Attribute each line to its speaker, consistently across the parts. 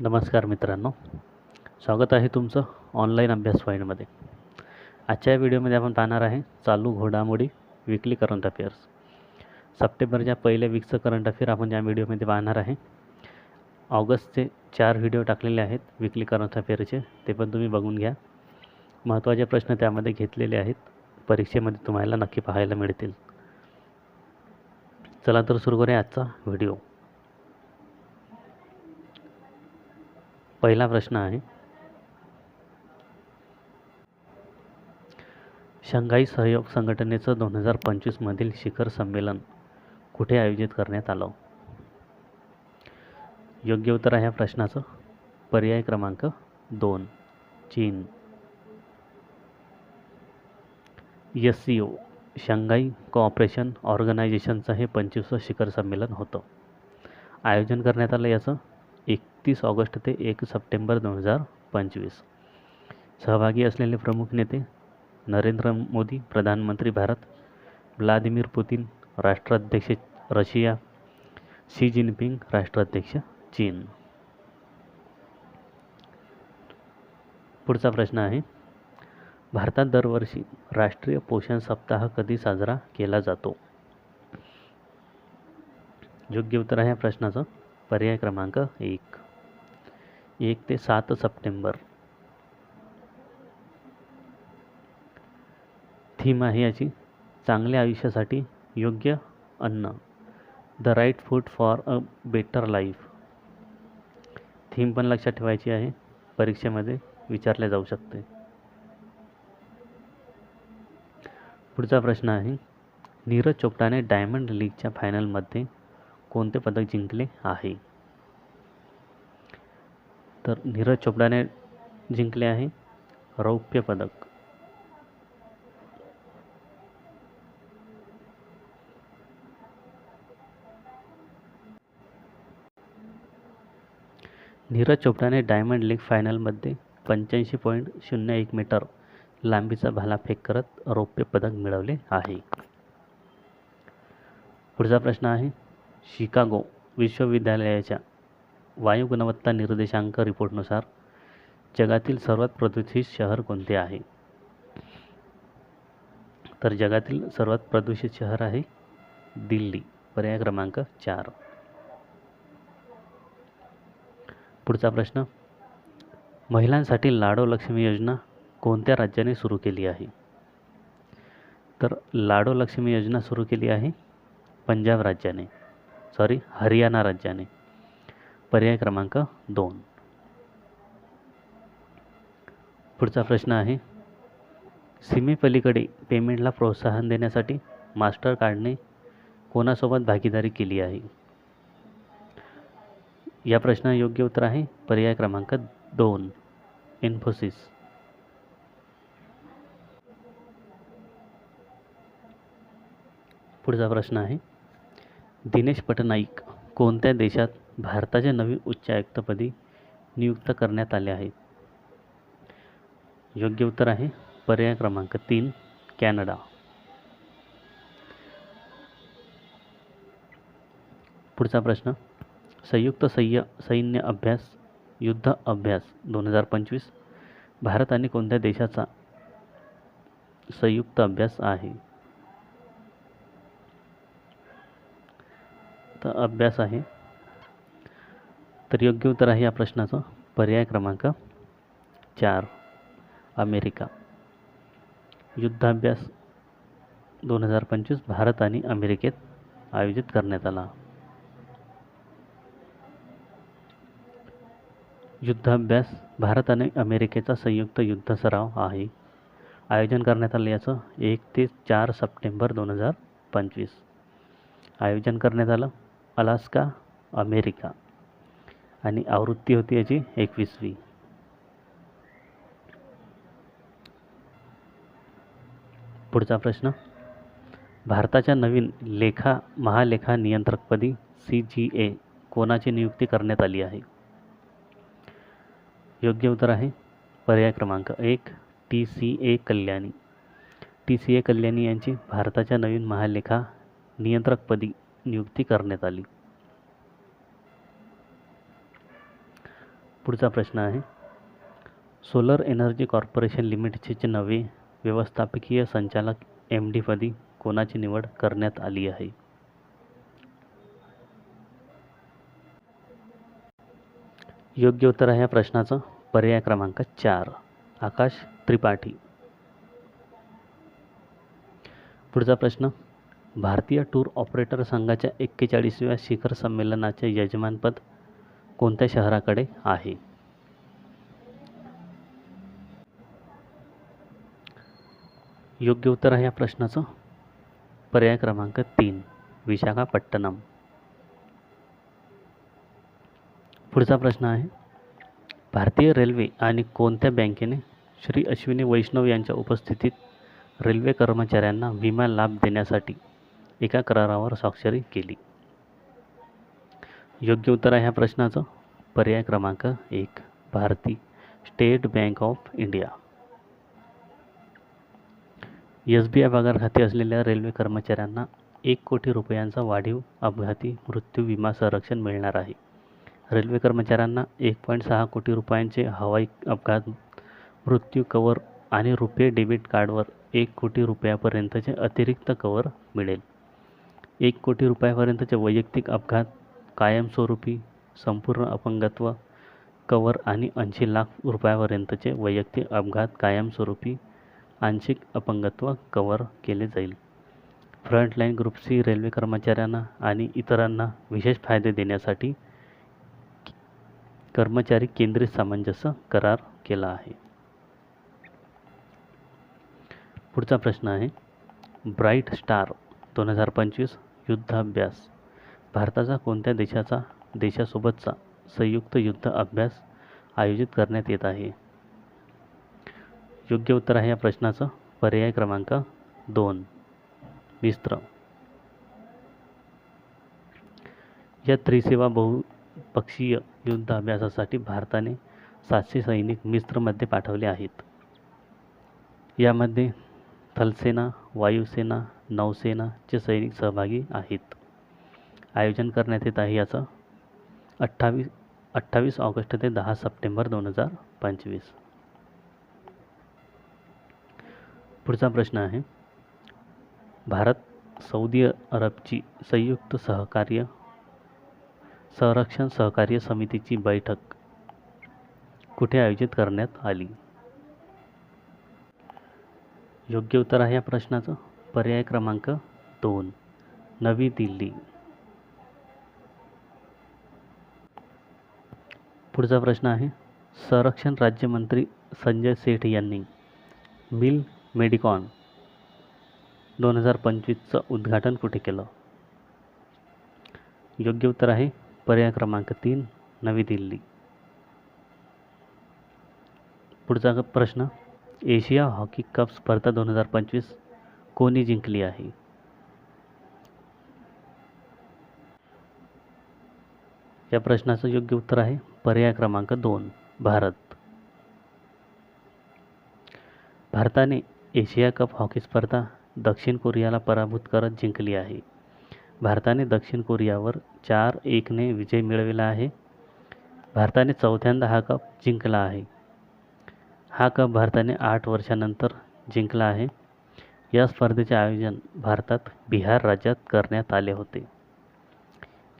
Speaker 1: नमस्कार मित्रांनो, स्वागत आहे तुमचं ऑनलाईन अभ्यास फाईलमध्ये. आजच्या व्हिडिओमध्ये आपण पाहणार आहे चालू घडामोडी वीकली करंट अफेअर्स. सप्टेंबरच्या पहिल्या वीकचं करंट अफेअर आपण या व्हिडिओमध्ये पाहणार आहे. ऑगस्टचे 4 व्हिडिओ टाकलेले आहेत वीकली करंट अफेअरचे, ते पण तुम्ही बघून घ्या. महत्त्वाचे प्रश्न त्यामध्ये घेतलेले आहेत, परीक्षेमध्ये तुम्हाला नक्की पाहायला मिळतील. चला तर सुरू करूया आजचा व्हिडिओ. पहिला प्रश्न आहे, शंघाई सहयोग संघटनेचं 2025 मधील शिखर संमेलन कुठे आयोजित करण्यात आलं? योग्य उत्तर आहे या प्रश्नाचं पर्याय क्रमांक 2, चीन. SCO शंघाई कोऑपरेशन ऑर्गनायझेशनचं हे 25वं शिखर संमेलन होतं. आयोजन करण्यात आलं याचं 31 ऑगस्ट ते 1 सप्टेंबर 2025. सहभागी असलेले प्रमुख नेते नरेंद्र मोदी प्रधानमंत्री भारत, व्लादिमीर पुतिन राष्ट्राध्यक्ष रशिया, शी जिनपिंग राष्ट्राध्यक्ष चीन. पुढचा प्रश्न आहे, भारतात दरवर्षी राष्ट्रीय पोषण सप्ताह कधी साजरा केला जातो? योग्य उत्तर आहे या प्रश्नाचं पर्याय क्रमांक 1 ते 7 सप्टेंबर. थीम आहे याची चांगल्या आयुष्यासाठी योग्य अन्न, the right food for a better life. Theme पण लक्षात ठेवायची आहे, परीक्षेमध्ये विचारले जाऊ शकते. पुढचा प्रश्न आहे, नीरज चोपडाने डायमंड लीगच्या फायनलमध्ये कोणते पदक जिंकले आहे? तर नीरज चोपडाने जिंकले आहे रौप्य पदक. नीरज चोपडाने डायमंड लीग फायनलमध्ये 85.01 मीटर लांबीचा भालाफेक करत रौप्य पदक मिळवले आहे. पुढचा प्रश्न आहे, शिकागो विश्वविद्यालयाच्या वायू गुणवत्ता निर्देशांक रिपोर्टनुसार जगातील सर्वात प्रदूषित शहर कोणते आहे? तर जगातील सर्वात प्रदूषित शहर आहे दिल्ली, पर्याय क्रमांक 4. पुढचा प्रश्न, महिलांसाठी लाडो लक्ष्मी योजना कोणत्या राज्याने सुरू केली आहे? तर लाडो लक्ष्मी योजना सुरू केली आहे हरियाणा राज्याने, पर्याय क्रमांक 2. पुढचा प्रश्न आहे, सीमेपलीकडे पेमेंटला प्रोत्साहन देण्यासाठी मास्टरकार्डने कोणासोबत भागीदारी केली आहे? या प्रश्नाला योग्य उत्तर आहे पर्याय क्रमांक 2, इन्फोसिस. पुढचा प्रश्न आहे, दिनेश पटनाईक कोणत्या देशात भारताच्या नवीन उच्चायुक्तपदी नियुक्त करण्यात आले आहेत? योग्य उत्तर आहे पर्याय क्रमांक 3, कॅनडा. पुढचा प्रश्न, संयुक्त सैन्य अभ्यास युद्ध अभ्यास 2025 भारत आणि कोणत्या देशाचा संयुक्त अभ्यास आहे? तर अभ्यास आहे, तर योग्य उत्तर आहे या प्रश्नाचं पर्याय क्रमांक 4, अमेरिका. युद्धाभ्यास 2025 भारत आणि अमेरिकेत आयोजित करण्यात आला. युद्धाभ्यास भारत आणि अमेरिकेचा संयुक्त युद्ध सराव आहे. आयोजन करण्यात आले याचं 1 ते 4 सप्टेंबर 2025. आयोजन करण्यात आलं अलास्का, अमेरिका, आणि आवृत्ती होती याची 21वी. पुढचा प्रश्न, भारताच्या नवीन महालेखा नियंत्रकपदी CGA कोणाची नियुक्ती करण्यात आली आहे? योग्य उत्तर आहे पर्याय क्रमांक 1, TCA कल्याणी. TCA कल्याणी यांची भारताच्या नवीन महालेखा नियंत्रकपदी नियुक्ती करण्यात आली. पुढचा प्रश्न आहे, सोलर एनर्जी कॉर्पोरेशन लिमिटेडचे नवे व्यवस्थापकीय संचालक MD पदी कोणाची निवड करण्यात आली आहे? योग्य उत्तर आहे या प्रश्नाचं पर्याय क्रमांक 4, आकाश त्रिपाठी. पुढचा प्रश्न, भारतीय टूर ऑपरेटर संघाच्या 41व्या शिखर संमेलनाचे यजमानपद कोणत्या शहराकडे आहे? योग्य उत्तर आहे या प्रश्नाचं पर्याय क्रमांक 3, विशाखापट्टणम. पुढचा प्रश्न आहे, भारतीय रेल्वे आणि कोणत्या बँकेने श्री अश्विनी वैष्णव यांच्या उपस्थितीत रेल्वे कर्मचाऱ्यांना विमा लाभ देण्यासाठी एका करारावर स्वाक्षरी केली? योग्य उत्तर आहे ह्या प्रश्नाचं पर्याय क्रमांक 1, भारतीय state bank of India. SBI पगार खाते असलेल्या रेल्वे कर्मचाऱ्यांना 1 कोटी रुपयांचा वाढीव अपघाती मृत्यू विमा संरक्षण मिळणार आहे. रेल्वे कर्मचाऱ्यांना 1.6 कोटी रुपयांचे हवाई अपघात मृत्यू कव्हर आणि रुपे डेबिट कार्डवर 1 कोटी रुपयापर्यंतचे अतिरिक्त कव्हर मिळेल. 1 कोटी रुपयापर्यंतचे वैयक्तिक अपघात कायमस्वरूपी संपूर्ण अपंगत्व कव्हर आणि 80 लाख रुपयापर्यंतचे वैयक्तिक अपघात कायमस्वरूपी आंशिक अपंगत्व कव्हर केले जाईल. फ्रंटलाईन ग्रुप C रेल्वे कर्मचाऱ्यांना आणि इतरांना विशेष फायदे देण्यासाठी कर्मचारी केंद्रित सामंजस्य करार केला आहे. पुढचा प्रश्न आहे, ब्राईट स्टार 2025 युद्धाभ्यास भारताचा कोणत्या देशासोबतचा संयुक्त युद्ध अभ्यास आयोजित करण्यात येत आहे? योग्य उत्तर आहे या प्रश्नाचं पर्याय क्रमांक 2, मिस्र. या त्रिसेवा बहुपक्षीय युद्ध अभ्यासासाठी भारताने 700 सैनिक मिस्रमध्ये पाठवले आहेत. यामध्ये थलसेना, वायुसेना, नौसेनाचे सैनिक सहभागी आहेत. आयोजन करण्यात येत आहे याचं 28 ऑगस्ट ते 10 सप्टेंबर 2025. पुढचा प्रश्न आहे, भारत सौदी अरबची संयुक्त संरक्षण सहकार्य समितीची बैठक कुठे आयोजित करण्यात आली? योग्य उत्तर आहे या प्रश्नाचं पर्याय क्रमांक 2, नवी दिल्ली. पुढचा प्रश्न आहे, संरक्षण राज्यमंत्री संजय सेठ यांनी मिल मेडिकॉन 2025चं उद्घाटन कुठे केलं? योग्य उत्तर आहे पर्याय क्रमांक 3, नवी दिल्ली. पुढचा प्रश्न, एशिया हॉकी कप स्पर्धा 2025 कोणी जिंकली आहे? या प्रश्नाचं योग्य उत्तर आहे पर्याय क्रमांक 2, भारत. भारताने एशिया कप हॉकी स्पर्धा दक्षिण कोरियाला पराभूत करत जिंकली आहे. भारताने दक्षिण कोरियावर 4-1ने विजय मिळविला आहे. भारताने चौथ्यांदा हा कप जिंकला आहे. हा कप भारताने 8 वर्षांनंतर जिंकला आहे. या स्पर्धेचे आयोजन भारतात बिहार राज्यात करण्यात आले होते.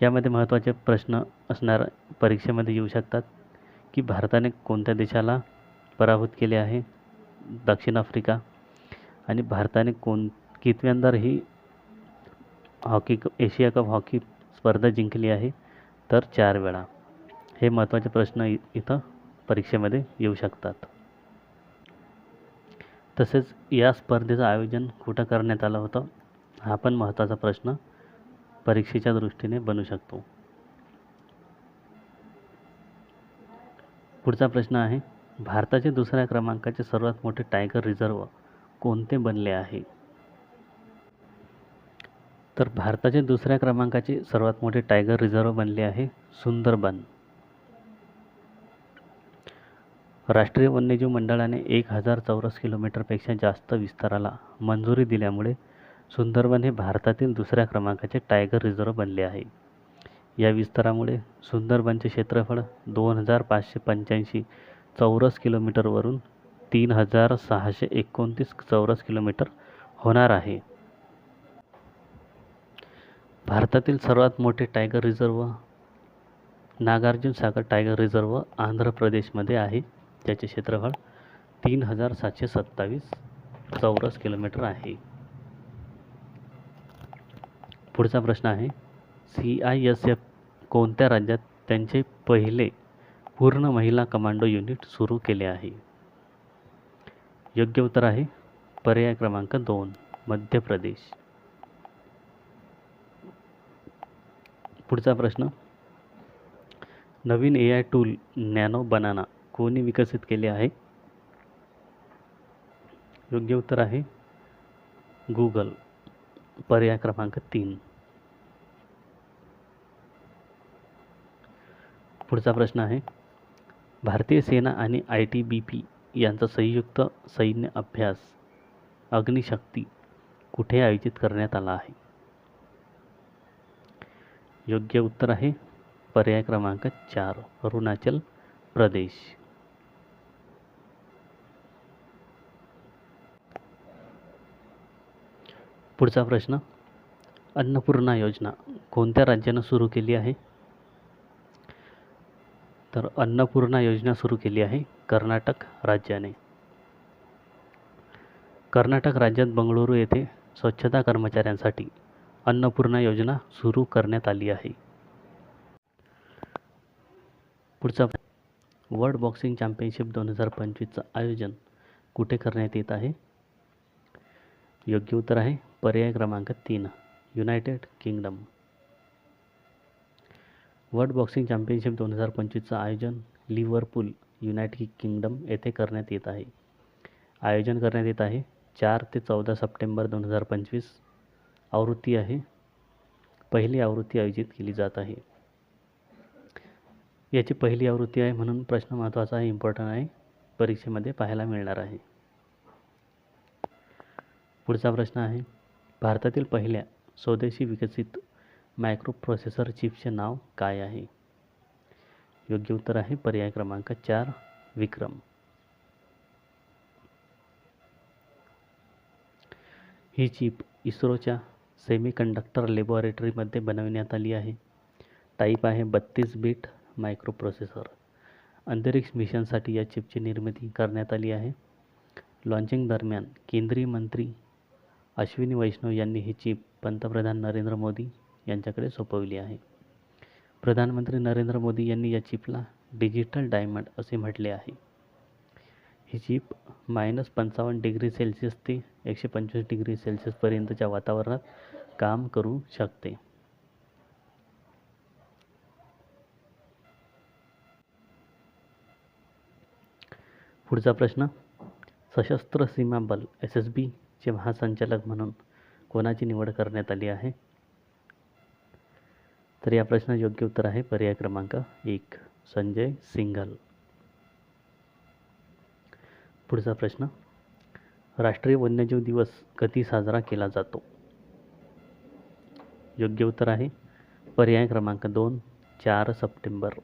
Speaker 1: यामध्ये महत्त्वाचे प्रश्न असणार परीक्षेमध्ये येऊ शकतात की भारताने कोणत्या देशाला पराभूत केले आहे? दक्षिण आफ्रिका. आणि भारताने कितव्यांदा ही एशिया कप हॉकी स्पर्धा जिंकली आहे? तर 4 वेळा. हे महत्त्वाचे प्रश्न इथं परीक्षेमध्ये येऊ शकतात. तसेच या स्पर्धेचं आयोजन कुठं करण्यात आलं होतं? हा पण महत्त्वाचा प्रश्न परीक्षेच्या दृष्टीने बनू शकतो. पुढचा प्रश्न आहे, भारताचे दुसऱ्या क्रमांकाचे सर्वात मोठे टायगर रिझर्व कोणते बनले आहे? तर भारताचे दुसऱ्या क्रमांकाचे सर्वात मोठे टायगर रिझर्व बनले आहे सुंदरबन. राष्ट्रीय वन्यजीव मंडळाने 1000 चौरस किलोमीटरपेक्षा जास्त विस्ताराला मंजुरी दिल्यामुळे सुंदरबन हे भारतातील दुसऱ्या क्रमांकाचे टायगर रिझर्व बनले आहे. या विस्तारामुळे सुंदरबनचे क्षेत्रफळ 2585 चौरस किलोमीटरवरून 3629 चौरस किलोमीटर होणार आहे. भारतातील सर्वात मोठे tiger reserve Nagarjuna Sagar tiger reserve Andhra प्रदेशमध्ये आहे. त्याचे क्षेत्रफळ 3727 चौरस किलोमीटर आहे. पुढचा प्रश्न आहे, CISF कोणत्या राज्यात त्यांचे पहिले पूर्ण महिला कमांडो युनिट सुरू केले आहे? योग्य उत्तर आहे पर्याय क्रमांक 2, मध्य प्रदेश. पुढचा प्रश्न, नवीन AI टूल नॅनो बनाना कोणी विकसित केले आहे? योग्य उत्तर आहे गूगल, पर्याय क्रमांक 3. पुढचा प्रश्न आहे, भारतीय सेना आणि ITBP यांचा संयुक्त सैन्य अभ्यास अग्निशक्ती कुठे आयोजित करण्यात आला आहे? योग्य उत्तर आहे पर्याय क्रमांक 4, अरुणाचल प्रदेश. पुढचा प्रश्न, अन्नपूर्णा योजना कोणत्या राज्यानं सुरू केली आहे? तर अन्नपूर्णा योजना सुरू केली आहे कर्नाटक राज्याने. कर्नाटक राज्यात बंगळुरू येथे स्वच्छता कर्मचाऱ्यांसाठी अन्नपूर्णा योजना सुरू करण्यात आली आहे. पुढचा, वर्ल्ड बॉक्सिंग चॅम्पियनशिप 2025चं आयोजन कुठे करण्यात येत आहे? योग्य उत्तर आहे पर्याय क्रमांक 3, United Kingdom. World boxing championship 2025चं आयोजन लिव्हरपूल, युनायटेड किंगडम येथे करण्यात येत आहे. आयोजन करण्यात येत आहे 4 ते 14 सप्टेंबर 2025. आवृत्ती आहे, पहिली आवृत्ती आयोजित केली जात आहे. याची पहिली आवृत्ती आहे म्हणून प्रश्न महत्त्वाचा आहे, इम्पॉर्टंट आहे, परीक्षेमध्ये पाहायला मिळणार आहे. पुढचा प्रश्न आहे, भारतातील पहिल्या स्वदेशी विकसित मायक्रो प्रोसेसर चिपचे नाव काय आहे? योग्य उत्तर आहे पर्याय क्रमांक 4, विक्रम. ही चिप इस्रोच्या सेमीकंडक्टर लॅबोरेटरीमध्ये बनवण्यात आली आहे. टाईप आहे 32 बिट मायक्रो प्रोसेसर. अंतरिक्ष मिशनसाठी या चिपची निर्मिती करण्यात आली आहे. लॉन्चिंग दरम्यान केंद्रीय मंत्री अश्विनी वैष्णव यांनी ही चिप पंतप्रधान नरेंद्र मोदी यांच्याकडे सोपवली आहे. प्रधानमंत्री नरेंद्र मोदी यांनी या चिपला डिजिटल डायमंड असे म्हटले आहे. ही चिप -55 डिग्री सेल्सिअस ते 125 डिग्री सेल्सिअसपर्यंतच्या वातावरणात काम करू शकते. पुढचा प्रश्न, सशस्त्र सीमा बल SSB चे महासंचालक म्हणून कोणाची निवड करण्यात आली आहे? तर या प्रश्नाचे योग्य उत्तर आहे पर्याय क्रमांक 1, संजय सिंघल. पुढचा प्रश्न, राष्ट्रीय वन्यजीव दिवस कधी साजरा केला जातो? योग्य उत्तर आहे पर्याय क्रमांक 2, 4 सप्टेंबर.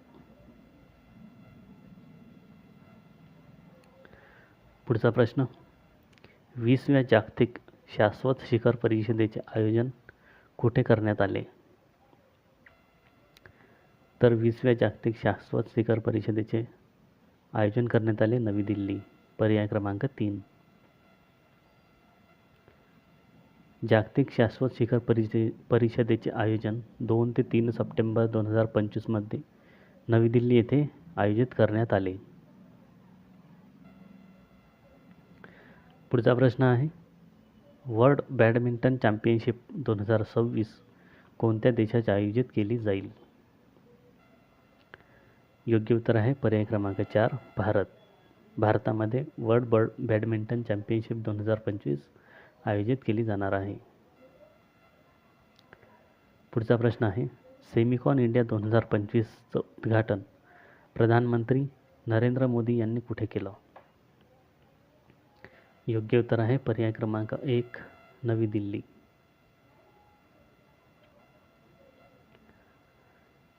Speaker 1: पुढचा प्रश्न, 20व्या जागतिक शाश्वत शिखर परिषदेचे आयोजन कुठे करण्यात आले? तर 20व्या जागतिक शाश्वत शिखर परिषदेचे आयोजन करण्यात आले नवी दिल्ली, पर्याय क्रमांक 3. जागतिक शाश्वत शिखर परिषदेचे आयोजन 2 ते 3 सप्टेंबर 2025 मध्ये नवी दिल्ली येथे आयोजित करण्यात आले. पुढचा प्रश्न आहे, वर्ल्ड बॅडमिंटन चॅम्पियनशिप 2026 कोणत्या देशात आयोजित केली जाईल? योग्य उत्तर आहे पर्याय क्रमांक 4, भारत. भारतामध्ये वर्ल्ड बॅडमिंटन चॅम्पियनशिप 2025 आयोजित केली जाणार आहे. पुढचा प्रश्न आहे, सेमिकॉन इंडिया 2025चं उद्घाटन प्रधानमंत्री नरेंद्र मोदी यांनी कुठे केलं? योग्य उत्तर आहे पर्याय क्रमांक 1, नवी दिल्ली.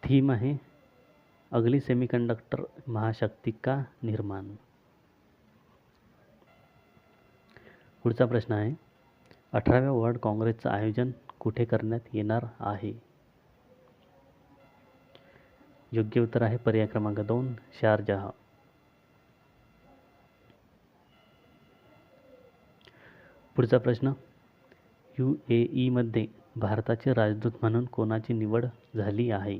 Speaker 1: थीम आहे अगली सेमीकंडक्टर महाशक्ती का निर्माण. पुढचा प्रश्न आहे 18व्या वर्ल्ड काँग्रेसचं आयोजन कुठे करण्यात येणार आहे. योग्य उत्तर आहे पर्याय क्रमांक 2 शारजाह. पुढचा प्रश्न UAE मध्ये भारताचे राजदूत म्हणून कोणाची निवड झाली आहे.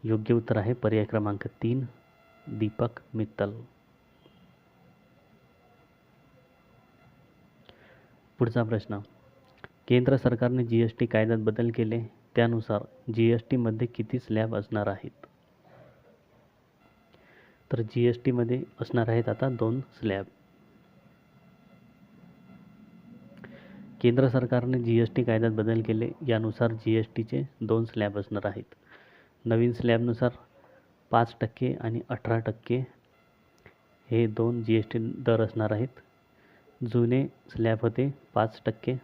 Speaker 1: योग्य उत्तर आहे पर्याय क्रमांक 3 दीपक मित्तल. पुढचा प्रश्न केंद्र सरकारने GST कायद्यात बदल केले त्यानुसार GST मध्ये किती स्लॅब असणार आहेत. तर GST मध्ये असणार आहेत आता 2 स्लॅब. केंद्र सरकारने GST कायद्यात बदल केले यानुसार GSTचे 2 स्लॅब असणार आहेत. नवीन स्लॅबनुसार 5% आणि 18% हे 2 GST दर असणार आहेत. जुने स्लॅब होते 5%,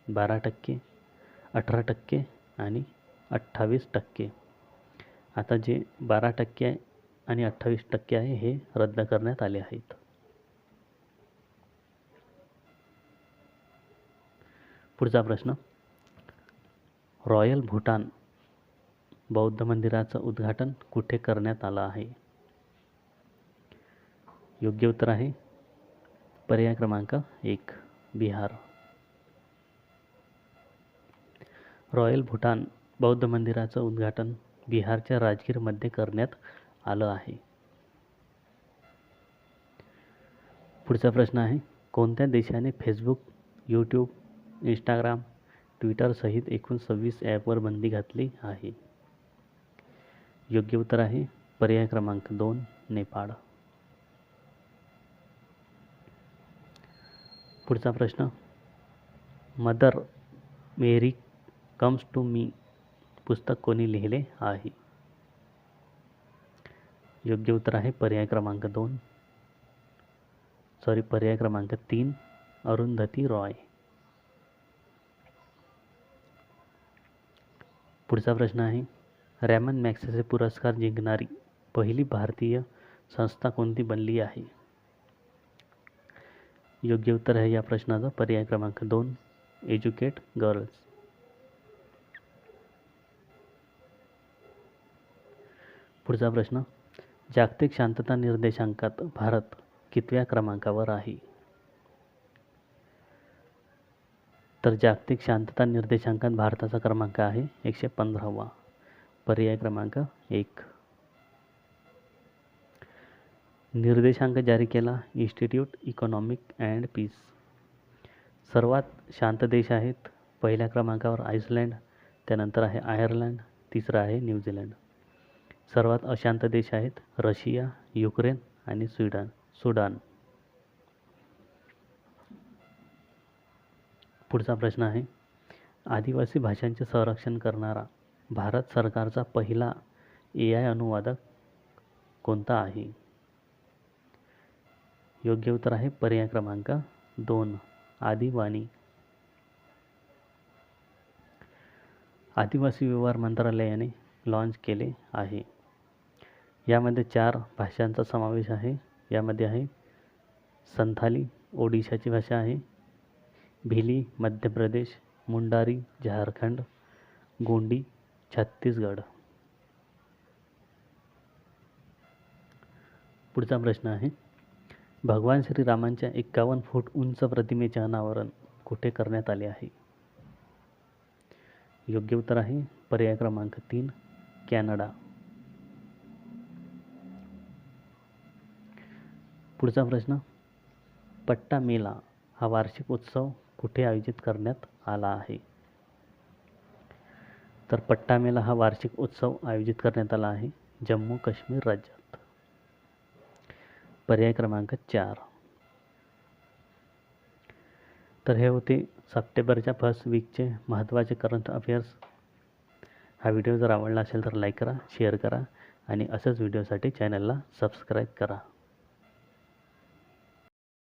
Speaker 1: 12%, 18% आणि 28%. आता जे 12% आणि 28% आहे हे रद्द करण्यात आले आहेत. पुढचा प्रश्न रॉयल भूटान बौद्ध मंदिराचं उद्घाटन कुठे करण्यात आलं आहे. योग्य उत्तर आहे पर्याय क्रमांक 1 बिहार. रॉयल भूटान बौद्ध मंदिराचं उद्घाटन बिहारच्या राजगीरमध्ये करण्यात आलं आहे. पुढचा प्रश्न आहे कोणत्या देशाने फेसबुक, यूट्यूब, इंस्टाग्राम, ट्विटर सहित एकूण 26 ॲपवर बंदी घातली आहे. योग्य उत्तर आहे पर्याय क्रमांक 2 नेपाळ. पुढचा प्रश्न mother Mary comes to me पुस्तक कोणी लिहिले आहे. योग्य उत्तर आहे पर्याय क्रमांक 3 अरुंधती रॉय. पुढचा प्रश्न आहे रॅमन मॅग्सेसे पुरस्कार जिंकणारी पहिली भारतीय संस्था कोणती बनली आहे. योग्य उत्तर आहे या प्रश्नाचा पर्याय क्रमांक 2 एज्युकेट गर्ल्स. पुढचा प्रश्न जागतिक शांतता निर्देशांकात भारत कितव्या क्रमांकावर आहे. तर जागतिक शांतता निर्देशांकात भारताचा क्रमांक आहे 115वा. पर्याय क्रमांक 1. निर्देशांक जारी केला इन्स्टिट्यूट इकॉनॉमिक अँड पीस. सर्वात शांत देश आहेत. पहिल्या क्रमांकावर आइसलँड, त्यानंतर आहे आयर्लंड, तिसरा आहे न्यूझीलंड. सर्वात अशांत देश आहेत रशिया, युक्रेन आणि सुडान. पुढचा प्रश्न आहे आदिवासी भाषांचे संरक्षण करणारा भारत सरकारचा पहिला AI अनुवादक कोणता आहे. योग्य उत्तर आहे पर्याय क्रमांक 2 आदिवाणी. आदिवासी व्यवहार मंत्रालयाने लॉन्च केले आहे. यामध्ये 4 भाषांचा समावेश आहे. यामध्ये आहे संथाली ओडिशाची भाषा आहे, भिली मध्य प्रदेश, मुंडारी झारखंड, गोंडी छत्तीसगड. पुढचा प्रश्न आहे भगवान श्रीरामांच्या 51 फूट उंच प्रतिमेचे अनावरण कुठे करण्यात आले आहे. योग्य उत्तर आहे पर्याय क्रमांक 3 कॅनडा. पुढचा प्रश्न पट्टा मेला हा वार्षिक उत्सव कुठे आयोजित करण्यात आला आहे. तर पट्टा मेला हा वार्षिक उत्सव आयोजित करण्यात आला आहे जम्मू काश्मीर राज्यात. पर्याय क्रमांक 4. तर हे होते सप्टेंबरच्या फर्स्ट वीकचे महत्त्वाचे करंट अफेअर्स. हा व्हिडिओ जर आवडला असेल तर लाईक करा, शेअर करा आणि अशाच व्हिडिओसाठी चॅनलला सबस्क्राईब करा.